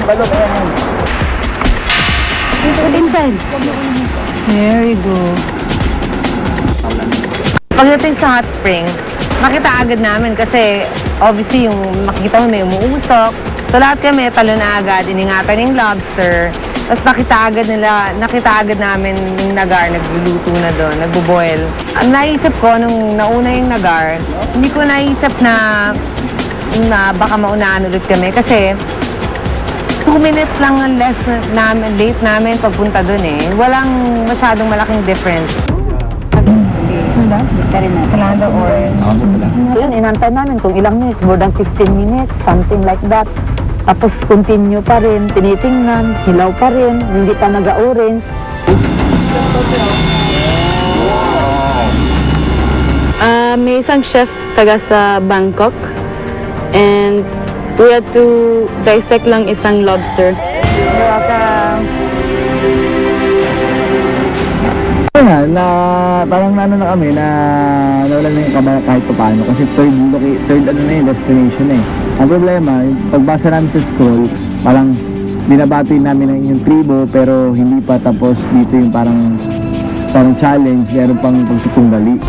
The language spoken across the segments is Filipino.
balon. Ayan. Put inside. There you go. Pagdating sa hot spring, makita agad namin kasi obviously yung makikita mo may umuusok. So lahat kami talo na agad, iningatan yung lobster. Tapos nakita agad namin yung nagar, nagluluto na doon, nagbo-boil. Ang naisip ko nung nauna yung nagar, hindi ko naisip na baka maunahan ulit kami kasi 2 minutes lang ang late namin pagpunta doon eh. Walang masyadong malaking difference. Kalanda orange. Yun, inantay namin kung ilang minutes, more than 15 minutes, something like that. Tapos continue pa rin, tinitingnan, hilaw pa rin, hindi pa naga-orange. May isang chef taga sa Bangkok and we had to dissect lang isang lobster. You're welcome. Na parang ano na kami na nawala na yung kaba kahit pa paano kasi third ano na yung destination eh. Ang problema, pagbasa namin sa scroll, parang binabati namin ang inyong tribo pero hindi pa tapos dito yung parang challenge, meron pang pagtutunggali.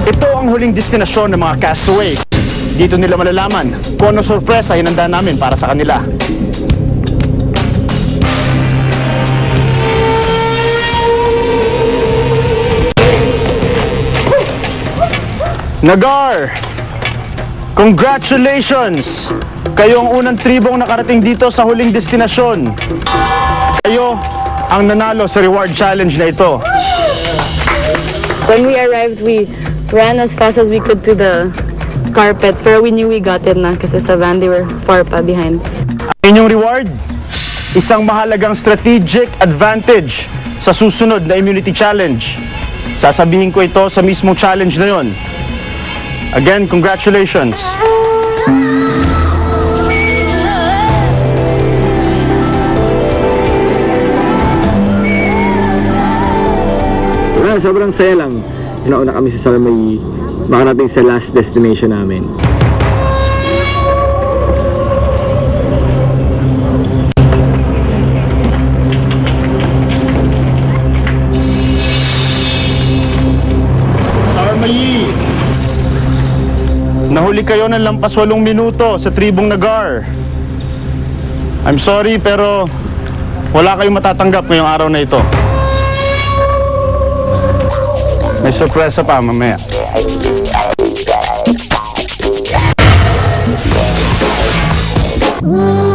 Ito ang huling destinasyon ng mga castaways. Dito nila malalaman kung ano sorpresa hinanda namin para sa kanila. Nagar! Congratulations! Kayo ang unang tribong nakarating dito sa huling destinasyon. Kayo ang nanalo sa reward challenge na ito. When we arrived, we ran as fast as we could to the carpets, pero we knew we got it na kasi sa van they were far pa behind. Ang inyong reward, isang mahalagang strategic advantage sa susunod na immunity challenge. Sasabihin ko ito sa mismong challenge na yon. Again, congratulations! Sobrang saya lang. Nauna kami sa may makarating sa last destination namin. Sarmayi! Nahuli kayo ng lampas 8 minuto sa tribong Nagar. I'm sorry pero wala kayong matatanggap ngayong araw na ito. May sorpresa pa mamaya. Wow.